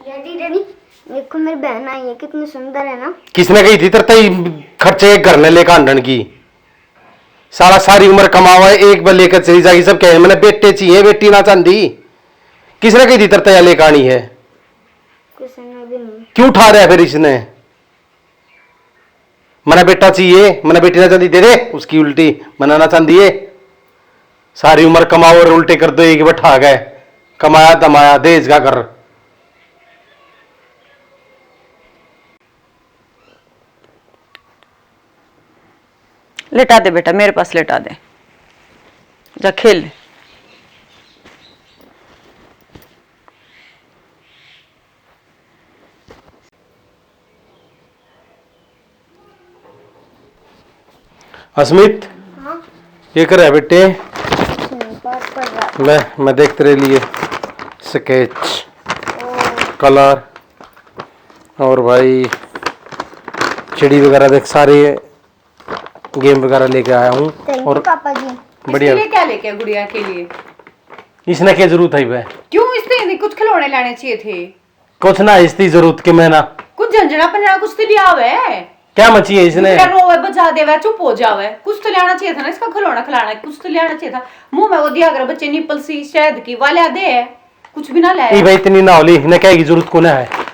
Daddy daddy देखो मेरी बहन आई है, कितनी सुंदर है ना। किसने कही थी तेरे खर्चे घर ने लेकर आंडन की? सारा सारी उम्र कमावा है, एक बार लेकर चली जाएगी। सब कहे मैंने बेटे चाहिए, बेटी ना चांदी। किसने कही थी तेरे लेकर आनी है? किसी ने भी नहीं। क्यों उठा रहा है फिर इसने? मैंने बेटा चाहिए, मैंने बेटी ना चांदी दे दे। उसकी उल्टी मनाना चांदी है। सारी उम्र कमाओ और उल्टे कर दो, एक बैठा गए। कमाया दमाया दे इसका कर। लेटा दे बेटा, मेरे पास लेटा दे, जा खेल ले। अस्मित हाँ ये कर रहा है बेटे? बात कर रहा। मैं देख तेरे लिए स्केच, कलर और भाई चिड़ी वगैरह देख, सारे गेम वगैरह लेके आया हूँ। और पापा जी बढ़िया। इसके लिए क्या लेके आए गुड़िया के लिए? इसने क्या जरूरत है भाई? क्यों इसने कुछ खिलौने लाने चाहिए थे? कुछ ना इसकी जरूरत के मैं ना कुछ झंझना पंजरा कुछ तो लिया हुआ। क्या मची है इसने? रोवे बजा देवे चुप हो जावे, कुछ तो लाना चाहिए था ना। इसका खिलौना खिलाना कुछ तो लाना चाहिए था। मुंह में वो दिया अगर बच्चे निपल सी शहद की वाले दे, कुछ भी ना लाया। भाई इतनी ना होली इन्हें क्या की जरूरत को ना है।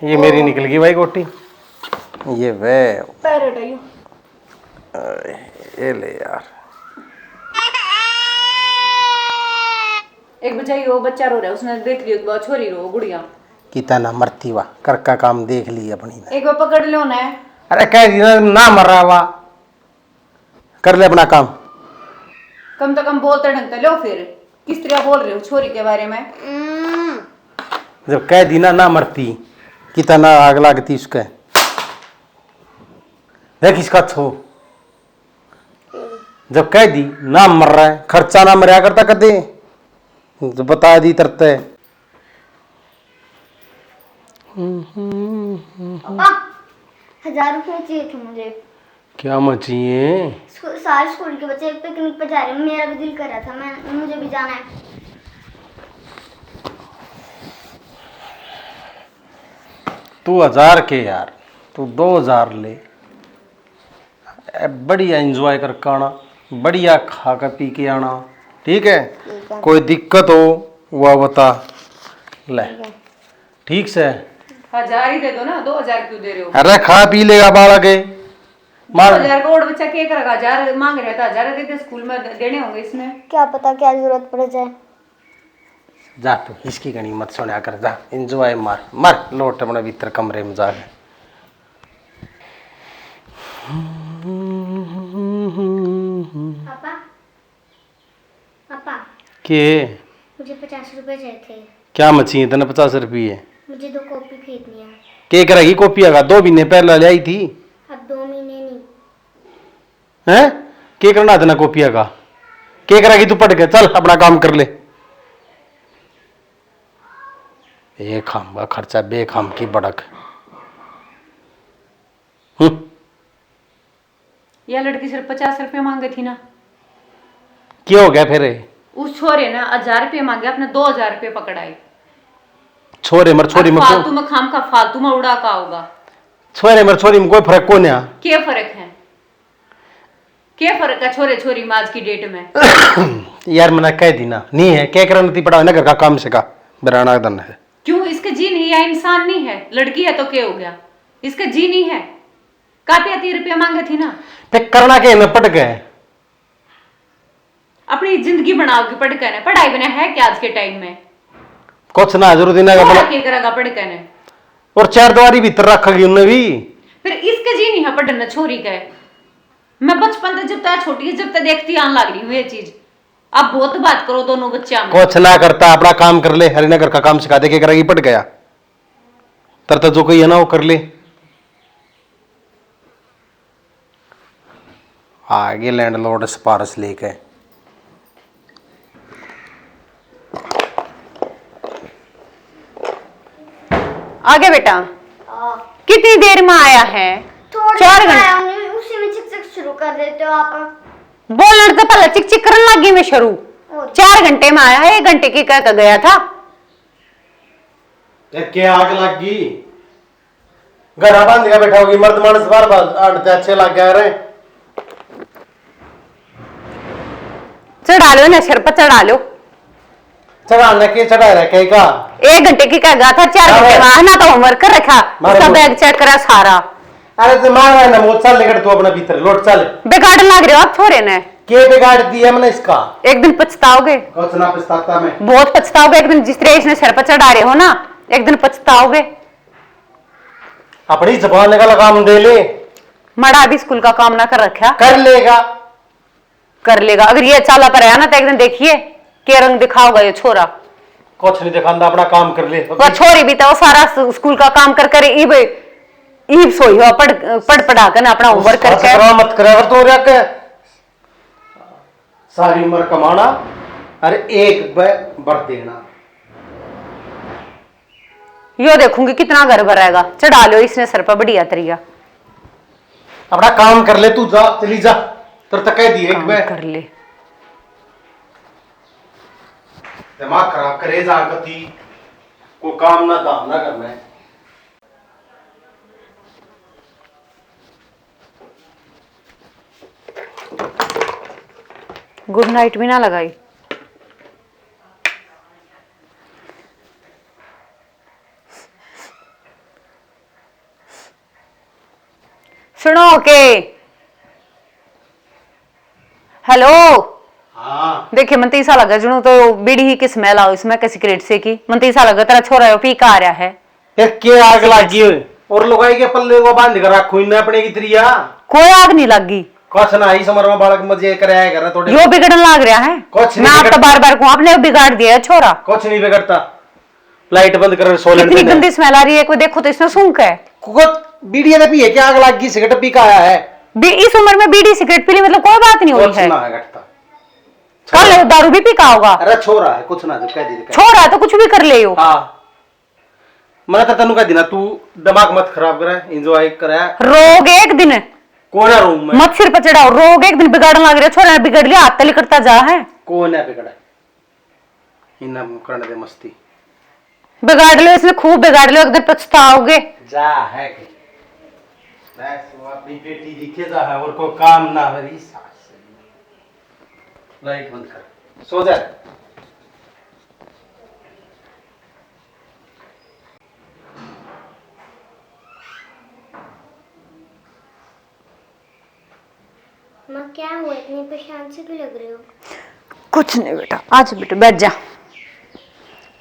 ये मेरी निकल गई भाई गोटी। ये वे ये ले यार। एक बजाई वो बच्चा रो रहा है, उसने देख लियो वो छोरी रो गुड़िया कितना मरती वा कर का काम देख ली अपनी ने। एक बार पकड़ लो ना। अरे कह दी ना मर रहा वा, कर ले अपना काम। कम तो कम बोलते ढंग से लो। फिर किस तरह बोल रहे हो छोरी के बारे में? जब कह दी ना मरती, कितना आग लगती उसके। देख इसका छो, जब कह दी ना मर रहा है, खर्चा ना मरया करता कदे तो बता दी तरते। पापा 1000 रुपये चाहिए थे मुझे। क्या मचिए? सारे स्कूल के बच्चे पिकनिक पे जा रहे हैं, मेरा भी दिल कर रहा था, मुझे भी जाना है। तू 1000 के यार, तू 2000 ले। बढ़िया एंजॉय कर के आना, बढ़िया खा कर पी के आना, ठीक है? कोई दिक्कत हो वह बता ले, ठीक से? 1000 ही दे दो ना, 2000 क्यों दे रहे हो? अरे खा पी लेगा बालक है। 2000 का और बच्चा क्या करेगा? 1000 मांग रहे था, 1000 दे दे, स्कूल में देने होंगे इसमें। क्या पता क्या जरूरत पड़ जाए। जा तू इसकी गणी मत सुना कर, जा एंजॉय मार मार लौट अपने भीतर कमरे में जा। पापा पापा के मुझे 50 रुपए चाहिए थे। क्या मची है तेने 50 रुपये? मुझे 2 कॉपी खरीदनी है। के करेगी कॉपी? आगा 2 महीने पहले ले आई थी। अब 2 महीने नहीं। हैं? के करना देना कॉपिया का? के करेगी तू? पढ़ के चल अपना काम कर ले। ये खाम का खर्चा बेखाम की बड़क। यह लड़की सिर्फ 50 रुपए मांगे थी ना। क्या हो गया फिर? उस छोरे ने 1000 रुपए मांगे, अपने 2000 रुपए पकड़ाए। छोरे मर छोरी में फालतू में खाम का फालतू में उड़ा का होगा। छोरे मर छोरी में कोई फर्क कौन है? क्या फर्क है? क्या फर्क है छोरे छोरी में आज की डेट में? यार मैंने कह दी ना, नहीं है क्या करना थी पड़ा ना घर का काम से का बराना दन है। क्यों? इसके जी नहीं है, इंसान नहीं है। लड़की है तो क्या हो गया? इसका जी नहीं है। काते 30 रुपया मांगे थी ना। ते करना के न पट गए। अपनी जिंदगी बनाओगी पढ़ कर? पढ़ाई बिना है क्या आज के टाइम में? कुछ ना जरूरत ही ना क्या करेगा पढ़ कर? और 4 द्वारी भीतर रखेगी उन्हें भी। फिर इसके जी नहीं है पढ़ना छोरी का। मैं बचपन से जब तक छोटी जब तक देखती आने लग रही हूँ ये चीज। अब बहुत बात करो दोनों बच्चा में। कुछ ना करता, अपना काम कर ले। हरिनगर का काम सिखा दे के करेगी पट गया। तरता जो कोई है ना वो कर ले। आगे लैंडलॉर्ड सिफारिश लेके आगे बेटा हाँ। कितनी देर में आया है? थोड़ी 4 देर में घंटे। आया हूँ, उसी में चिक चिक शुरू कर देते हो आप। बोलने तो पहले चिक चिक करने लगी मैं शुरू। और 4 घंटे में आया है, 1 घंटे की कह गया था। क्या आग लग गई? घर बांध के बैठा होगी, मर्द मानस बार बार आड़ते अच्छे लग गए रहे। चढ़ा लो ना, सिर पर चढ़ा लो। चढ़ाने के चढ़ा रखे का 1 घंटे की कह गया था, 4 घंटे में आया ना, तो होमवर्क कर रखा, मारे उसका मुंह। बैग चेक करा सारा। अरे तो मार ना वो चल लेकर तू अपना भीतर लौट चल। बिगाड़ लग रहे हो आप छोरे ने। के बिगाड़ दिया मैंने इसका? एक दिन पछताओगे, कुछ ना पछताता मैं। बहुत पछताओगे एक दिन, जिस तरह इसने सिर पर चढ़ा रहे हो ना, एक दिन पछताओगे। अपनी जबान का लगाम दे ले। मड़ा भी स्कूल का काम ना कर रखा, कर लेगा। कर लेगा। अगर ये चाला पर आया ना तो एक दिन देखिए के रंग दिखाओगा ये छोरा। कुछ नहीं दिखाता, अपना काम कर ले। वो छोरी भी तो सारा स्कूल का काम कर कर ईब सोई हो, पढ़ पढ़ा कर ना अपना होमवर्क करके। मत करे तो रख सारी उम्र कमाना, अरे एक बर देना। यो देखूंगी कितना घर भरेगा। चढ़ा लो इसने सर पर बढ़िया तरिया। अपना काम कर ले, तू जा, चली जा। तर तक कह दिए एक कर ले। दिमाग खराब करे जा कती को काम ना दाम ना करना है। गुड नाइट भी ना लगाई। सुनो के हेलो। हाँ देखिए मन तो ऐसा लगा जुनू तो बीड़ी ही की स्मेल आओ इसमें, कैसी सिगरेट से की। मन तो ऐसा लगा तेरा छोरा पी का आ रहा है। फिर के आग लगी और लुगाई के पल्ले को बांध कर रखो इन्हें अपने की त्रिया। कोई आग नहीं लगी। कुछ ना ही समर में बालक मजे कराया कर थोड़े। यो बिगड़न लग रहा है। कुछ मैं नहीं आपका बिगड़- बार बार को आपने बिगाड़ दिया है छोरा। कुछ नहीं बिगड़ता। लाइट बंद कर सोलर इतनी गंदी स्मेल आ रही है, कोई देखो तो इसमें सूंघ है। बीड़ी ने पी है क्या? आग लग गई, सिगरेट पी का आया है। इस उम्र में बीड़ी सिगरेट पी ली मतलब कोई बात नहीं हुई कुछ है। ना है घटता। कल दारू भी पी का होगा। अरे छोरा है, कुछ ना जो कह दी। छोरा है तो कुछ भी कर ले हो। हाँ मैं तो तेन कह दी ना, तू दिमाग मत खराब करे, एंजॉय करे। रोग एक दिन कौन है रूम में? मत सिर पर चढ़ाओ, रोग एक दिन बिगाड़ने लग रहे हो। छोरा ने बिगड़ लिया, हाथ तली करता जा है। कौन है बिगड़ा? इन्ना करने दे मस्ती। बिगाड़ लो इसमें, खूब बिगाड़ लो, एक दिन पछताओगे। जा है कि बस वो अपनी बेटी दिखे जा है और को काम ना हरी सास। लाइट बंद कर, सो जा। माँ क्या हुआ, इतनी परेशान से क्यों लग रहे हो? कुछ नहीं बेटा, आज बेटा बैठ जा,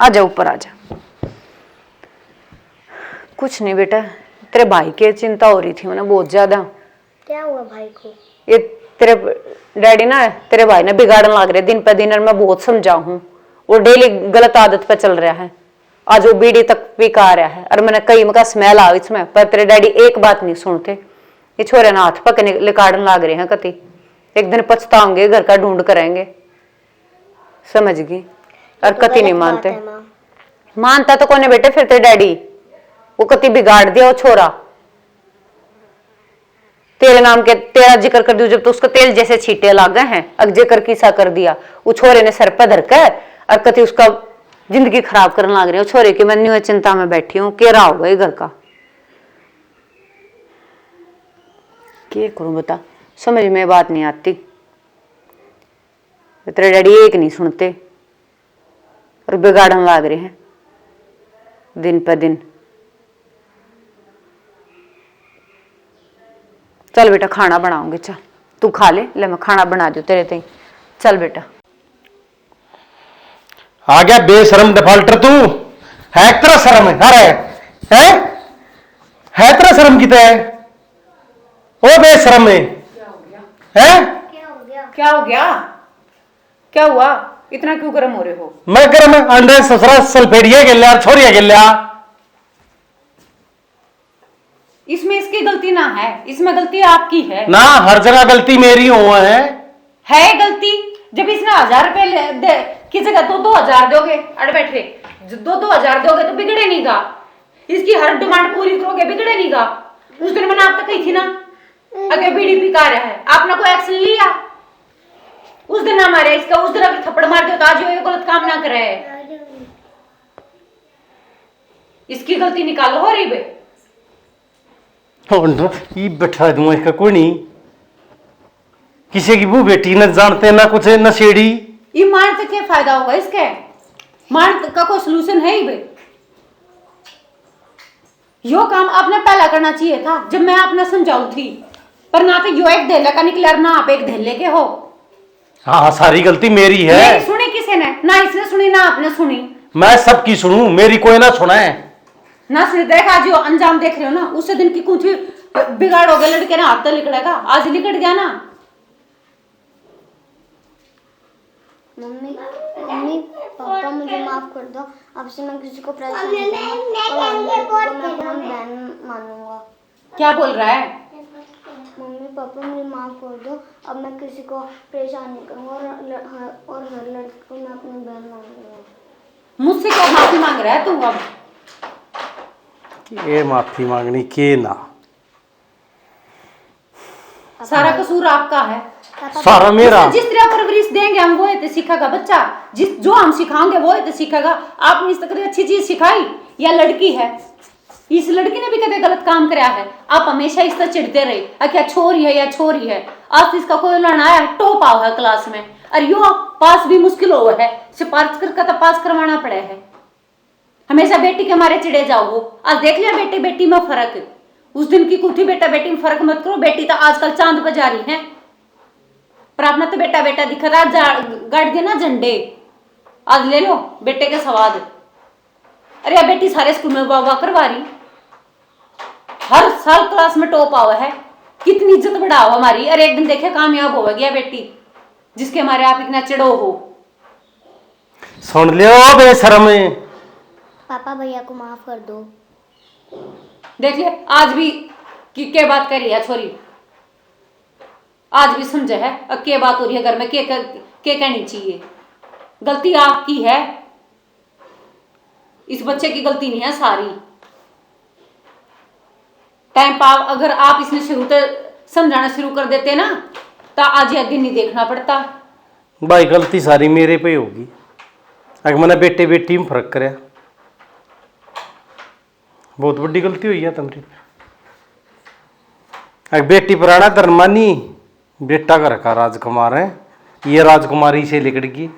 आजा ऊपर आजा। कुछ नहीं बेटा, तेरे भाई की चिंता हो रही थी मैंने बहुत ज्यादा। क्या हुआ भाई को? ये तेरे डैडी ना, तेरे भाई ने बिगाड़ने लग रहे दिन पे दिन, और मैं बहुत समझाऊं हूं। वो डेली गलत आदत पे चल रहा है। आज वो बीड़ी तक पी का आ रहा है, और मैंने कई मका स्मेल आ इसमें, पर तेरे डैडी एक बात नहीं सुनते। ये छोरे ना हाथ पक लिकाड़न लग रहे हैं कति। एक दिन पछताओंगे, घर का ढूंढ करेंगे, समझ गई? और कति नहीं मानते। मानता तो कौन है बेटे फिर तेरे डैडी? वो कति बिगाड़ दिया वो छोरा। तेरे नाम के तेरा जिक्र कर दिया, जब तो उसको तेल जैसे छींटे लग गए हैं। अग जिक्र किसा कर दिया वो छोरे ने सर पे धरकर, और कति उसका जिंदगी खराब करने लग रही है। छोरे की मैं न्यू चिंता में बैठी हूँ, केरा होगा ये घर का। क्या करूं बता, समझ में बात नहीं आती। तेरे डैडी एक नहीं सुनते और बिगाड़न लग रहे हैं दिन पे दिन। चल बेटा खाना बनाऊंगी, चल तू खा ले मैं खाना बना दूं तेरे ते। चल बेटा। आ गया बेशरम डिफॉल्टर तू। है तेरा शर्म है? अरे है तेरा शर्म कितना है? ओ बेशरम है। हैं? क्या हो गया? क्या हुआ? इतना क्यों गर्म हो रहे हो? मैं गर्म अंडे ससुरा सल्फेडिया के लिया, छोरिया के लिया। इसमें इसकी गलती ना है, इसमें गलती आपकी है। ना हर जगह गलती मेरी हो है गलती। जब इसने 1000 रुपए की जगह 2-2 हजार दोगे, अड़ बैठे 2-2 हजार दोगे तो बिगड़े नहीं गा। इसकी हर डिमांड पूरी करोगे बिगड़े नहीं गा। उस दिन मैंने आप तक कही थी ना, अगर बीड़ी पी का रहा है आपने कोई एक्शन लिया? उस दिन ना मारे इसका, उस दिन अगर थप्पड़ मार दो तो आज ये गलत काम ना करे। इसकी गलती निकालो हो रही बे। ये बैठा दूंगा इसका कोई नहीं, किसी की वो बेटी न जानते ना कुछ नशेड़ी। ये मार से क्या फायदा होगा इसके? मार का कोई सोल्यूशन है ही बे? यो काम आपने पहला करना चाहिए था जब मैं आपने समझाऊ थी, पर ना तो यो एक धेले का निकला ना आप एक धेले के हो। हाँ सारी गलती मेरी है। नहीं सुनी किसी ने, ना इसने सुनी ना आपने सुनी। मैं सबकी सुनूं, मेरी कोई ना सुनाए ना सुनी। देख आज जो अंजाम देख रहे हो ना, उस दिन की कुछ बिगाड़ोगे लड़के ना हाथ तो लिकड़ेगा, आज लिकड़ गया ना। मम्मी मम्मी पापा मुझे माफ कर दो, अब से मैं किसी को परेशान नहीं करूंगा और मम्मी को मैं अपना बहन मानूंगा। क्या बोल रहा है? मम्मी पापा मुझे माफ कर दो, अब मैं किसी को परेशान नहीं करूंगा और हर लड़की को मैं अपनी बहन मानूंगा। मुझसे क्या माफी मांग रहा है तू अब? ये माफी मांगनी के ना, सारा कसूर आपका है। सारा मेरा। जिस तरह परवरिश देंगे हम वो तो सीखेगा बच्चा, जिस जो हम सिखाएंगे वो तो सीखेगा। आपने इस तरह अच्छी चीज सिखाई या लड़की है, इस लड़की ने भी कभी गलत काम कराया है, आप हमेशा इस तरह चिढ़ते रहे क्या छोरी है या छोरी है। आज इसका कोई लड़ना है, टॉप आओ है क्लास में, और यो पास भी मुश्किल हो है, सिफारिश करके तो पास करवाना पड़े है। हमेशा बेटी के मारे चिड़े जाओ हो। आज देख लिया बेटी बेटी में फर्क, उस दिन की कुठी बेटा बेटी में फर्क मत करो। बेटी तो आजकल चांद पर जा रही है, पर आपने तो बेटा बेटा दिखा रहा, गाड़ दिया ना झंडे। आज ले लो बेटे के स्वाद। अरे बेटी सारे स्कूल में वाह वाह करवा रही, हर साल क्लास में टॉप आवा है, कितनी इज्जत बढ़ाओ हमारी। अरे एक दिन देखे कामयाब हो गया बेटी, जिसके हमारे आप इतना चिड़ो हो। सुन लियो बेशरम, पापा भैया को माफ कर दो। देख ले आज भी क्या बात कर रही है छोरी, आज भी समझे है अब क्या बात हो रही है घर में, क्या कहनी चाहिए। गलती आपकी है, इस बच्चे की गलती नहीं है सारी। टाइम पाव अगर आप इसने शुरू से समझाना शुरू कर देते ना तो आज यह दिन नहीं देखना पड़ता। भाई गलती सारी मेरे पे होगी, अगर मैंने बेटे बेटी में फर्क करे, बहुत बड़ी गलती हुई है तुम्हारी। अगर बेटी पुराना धर्मानी, बेटा घर का राजकुमार है, ये राजकुमारी से लिकड़ गई।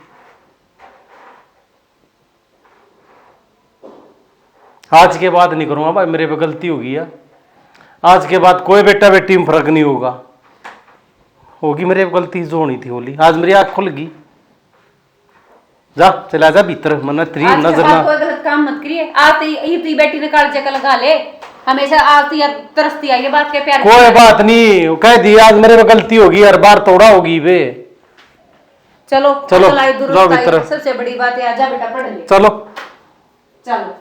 आज के बाद नहीं करूंगा भाई, मेरे पे गलती होगी है। आज के बाद कोई बेटा बेटी में फर्क नहीं होगा, होगी मेरे पे गलती जो होनी थी होली। आज मेरी आंख खुल गई, जा चला जा भीतर, मना तेरी नजर ना। कोई गलत काम मत करिए। आती बेटी ने काल जगह लगा ले, हमेशा आती तरसती आई है बात के प्यार। कोई बात नहीं, कह दी आज मेरे पे गलती होगी, हर बार तोड़ा होगी वे। चलो चलो जाओ भीतर, सबसे बड़ी बात है, आजा बेटा पढ़ ले। चलो चलो